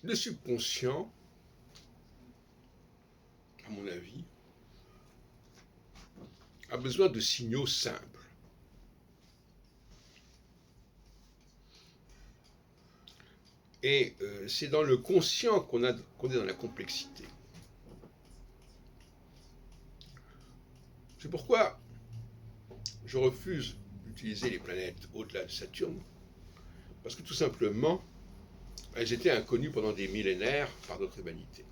Le subconscient, à mon avis, a besoin de signaux simples. Et c'est dans le conscient qu'on est dans la complexité. C'est pourquoi je refuse d'utiliser les planètes au-delà de Saturne, parce que tout simplement, elles étaient inconnues pendant des millénaires par notre humanité.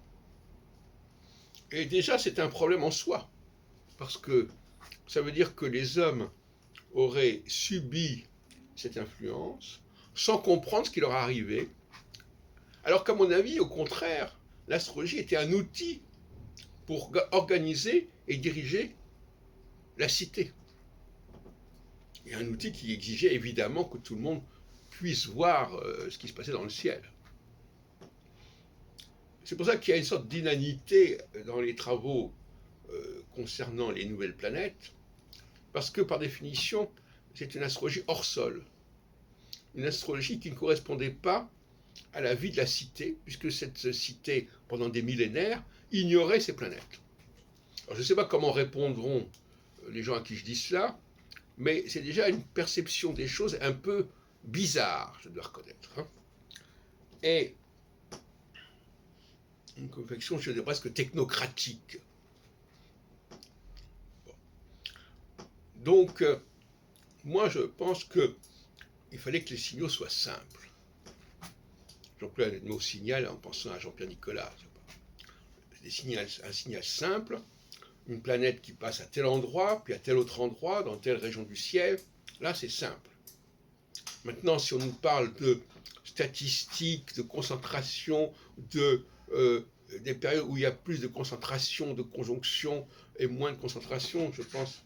Et déjà, c'est un problème en soi, parce que ça veut dire que les hommes auraient subi cette influence sans comprendre ce qui leur arrivait, alors qu'à mon avis, au contraire, l'astrologie était un outil pour organiser et diriger la cité. Et un outil qui exigeait évidemment que tout le monde puisse voir ce qui se passait dans le ciel. C'est pour ça qu'il y a une sorte d'inanité dans les travaux concernant les nouvelles planètes, parce que par définition, c'est une astrologie hors sol. Une astrologie qui ne correspondait pas à la vie de la cité, puisque cette cité, pendant des millénaires, ignorait ces planètes. Alors, je ne sais pas comment répondront les gens à qui je dis cela, mais c'est déjà une perception des choses un peu bizarre, je dois reconnaître. Et une conviction, je dirais presque technocratique. Bon. Donc, moi, je pense qu'il fallait que les signaux soient simples. J'emploie le mot signal en pensant à Jean-Pierre Nicolas. Un signal simple, une planète qui passe à tel endroit, puis à tel autre endroit, dans telle région du ciel. Là, c'est simple. Maintenant, si on nous parle de statistiques, de concentration, des périodes où il y a plus de concentration, de conjonction et moins de concentration, je pense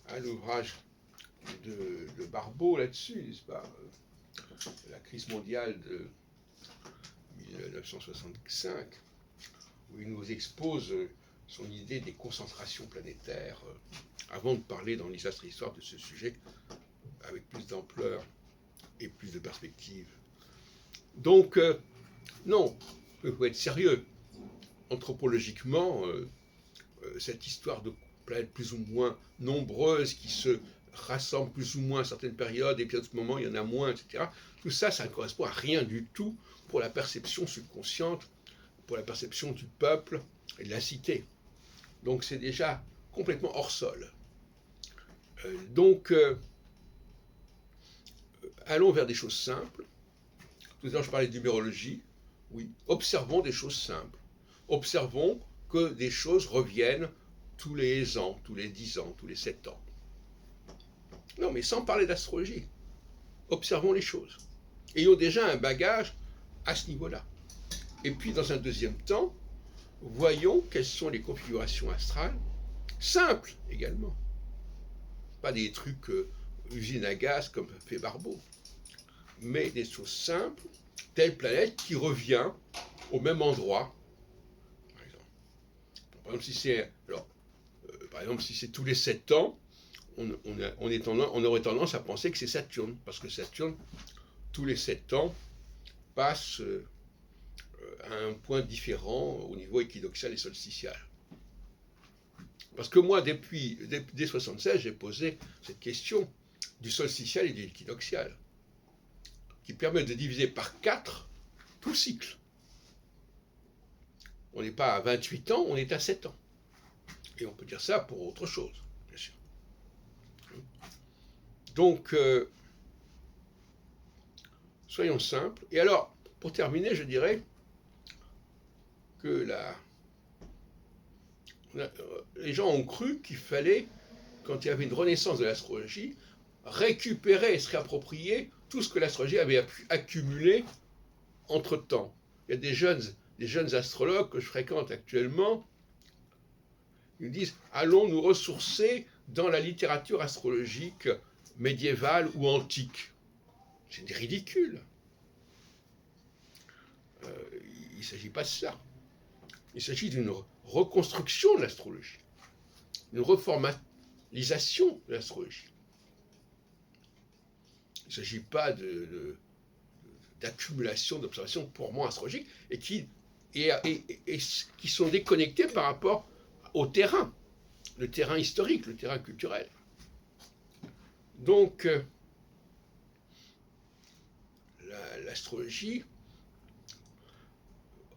à l'ouvrage de Barbeau là-dessus, n'est-ce pas, la crise mondiale de 1965, où il nous expose son idée des concentrations planétaires, avant de parler dans les astres histoires de ce sujet avec plus d'ampleur et plus de perspective. Donc, non, il faut être sérieux. Anthropologiquement, cette histoire de planètes plus ou moins nombreuses qui se rassemblent plus ou moins à certaines périodes, et puis à d'autres moments il y en a moins, etc. Tout ça, ça ne correspond à rien du tout pour la perception subconsciente, pour la perception du peuple et de la cité. Donc c'est déjà complètement hors sol. Donc, allons vers des choses simples. Tout à l'heure, je parlais de numérologie. Oui, observons des choses simples. Observons que des choses reviennent tous les ans, tous les 10 ans, tous les 7 ans. Non, mais sans parler d'astrologie. Observons les choses. Ayons déjà un bagage à ce niveau-là. Et puis, dans un deuxième temps, voyons quelles sont les configurations astrales, simples également. Pas des trucs usine à gaz comme fait Barbeau, mais des choses simples, telle planète qui revient au même endroit, par exemple. Par exemple, si c'est tous les 7 ans, on aurait tendance à penser que c'est Saturne, parce que Saturne, tous les 7 ans, passe à un point différent au niveau équinoxial et solsticial. Parce que moi, dès 1976, j'ai posé cette question du solsticial et de l'équinoxial, qui permet de diviser par 4 tout le cycle. On n'est pas à 28 ans, on est à 7 ans. Et on peut dire ça pour autre chose, bien sûr. Donc, soyons simples. Et alors, pour terminer, je dirais que les gens ont cru qu'il fallait, quand il y avait une renaissance de l'astrologie, récupérer et se réapproprier tout ce que l'astrologie avait pu accumuler entre-temps. Il y a des jeunes astrologues que je fréquente actuellement, ils me disent « Allons nous ressourcer dans la littérature astrologique médiévale ou antique ». C'est des ridicules. Il ne s'agit pas de ça. Il s'agit d'une reconstruction de l'astrologie, une reformalisation de l'astrologie. Il ne s'agit pas de d'accumulation d'observations purement astrologiques et qui sont déconnectés par rapport au terrain, le terrain historique, le terrain culturel. Donc, l'astrologie,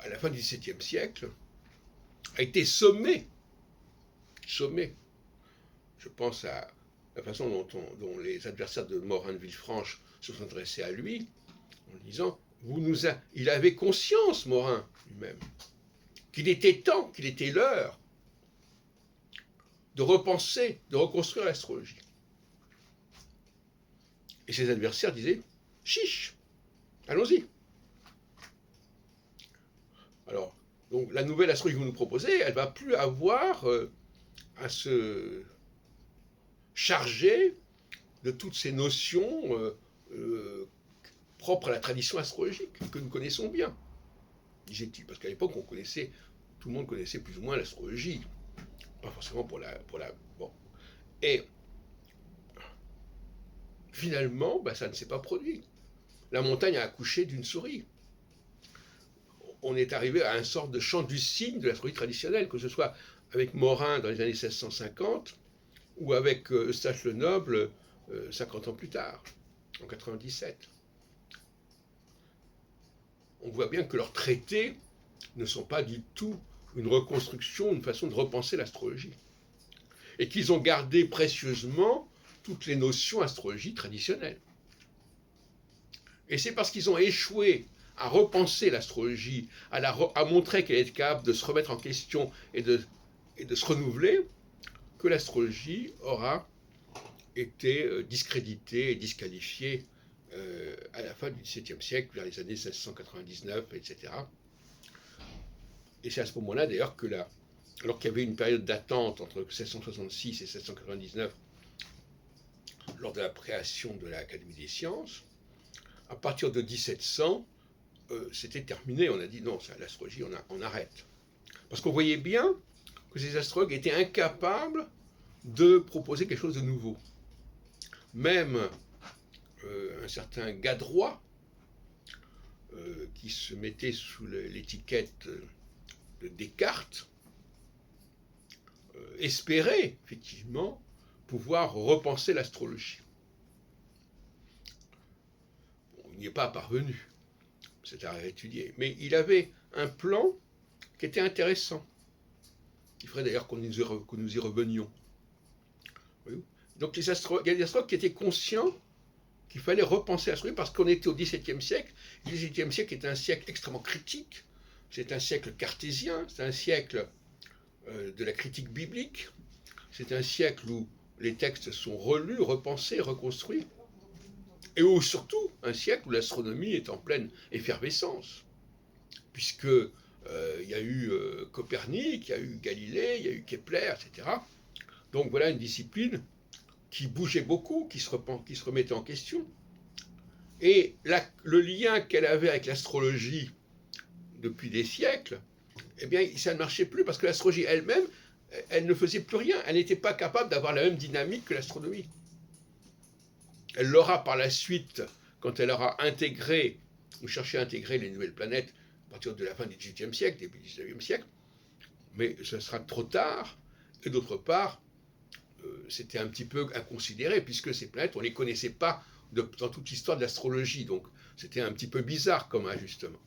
à la fin du XVIIe siècle, a été sommée. Je pense à la façon dont les adversaires de Morin de Villefranche se sont adressés à lui, en disant, il avait conscience, Morin lui-même, qu'il était temps, qu'il était l'heure de repenser, de reconstruire l'astrologie. Et ses adversaires disaient, chiche, allons-y. Alors, donc la nouvelle astrologie que vous nous proposez, elle ne va plus avoir à se charger de toutes ces notions propres à la tradition astrologique que nous connaissons bien, disait-il. Parce qu'à l'époque, tout le monde connaissait plus ou moins l'astrologie. Pas forcément pour la bon. Et finalement, ça ne s'est pas produit. La montagne a accouché d'une souris. On est arrivé à une sorte de chant du cygne de l'astrologie traditionnelle, que ce soit avec Morin dans les années 1650 ou avec Eustache le Noble 50 ans plus tard, en 97. On voit bien que leurs traités ne sont pas du tout une reconstruction, une façon de repenser l'astrologie. Et qu'ils ont gardé précieusement toutes les notions astrologie traditionnelles. Et c'est parce qu'ils ont échoué à repenser l'astrologie, à montrer qu'elle est capable de se remettre en question et de se renouveler, que l'astrologie aura été discréditée et disqualifiée à la fin du XVIIe siècle, vers les années 1699, etc. Et c'est à ce moment-là, d'ailleurs, alors qu'il y avait une période d'attente entre 1666 et 1699, lors de la création de l'Académie des sciences, à partir de 1700, c'était terminé. On a dit non, l'astrologie, on arrête. Parce qu'on voyait bien que ces astrologues étaient incapables de proposer quelque chose de nouveau. Même un certain Gadrois, qui se mettait sous l'étiquette de Descartes, espérait effectivement pouvoir repenser l'astrologie. Bon, il n'y est pas parvenu, c'est à réétudier, mais il avait un plan qui était intéressant. Il faudrait d'ailleurs que nous y revenions. Donc il y a des astrologues qui étaient conscients qu'il fallait repenser l'astrologie parce qu'on était au XVIIe siècle. Le XVIIe siècle est un siècle extrêmement critique. C'est un siècle cartésien, c'est un siècle de la critique biblique. C'est un siècle où les textes sont relus, repensés, reconstruits. Et où surtout, un siècle où l'astronomie est en pleine effervescence. Puisque il y a eu Copernic, il y a eu Galilée, il y a eu Kepler, etc. Donc voilà une discipline qui bougeait beaucoup, qui se remettait en question. Et le lien qu'elle avait avec l'astrologie depuis des siècles, eh bien, ça ne marchait plus parce que l'astrologie elle-même, elle ne faisait plus rien. Elle n'était pas capable d'avoir la même dynamique que l'astronomie. Elle l'aura par la suite, quand elle aura intégré, ou cherché à intégrer les nouvelles planètes à partir de la fin du XVIIIe siècle, début du XIXe siècle, mais ce sera trop tard. Et d'autre part, c'était un petit peu inconsidéré, puisque ces planètes, on ne les connaissait pas dans toute l'histoire de l'astrologie. Donc, c'était un petit peu bizarre comme ajustement.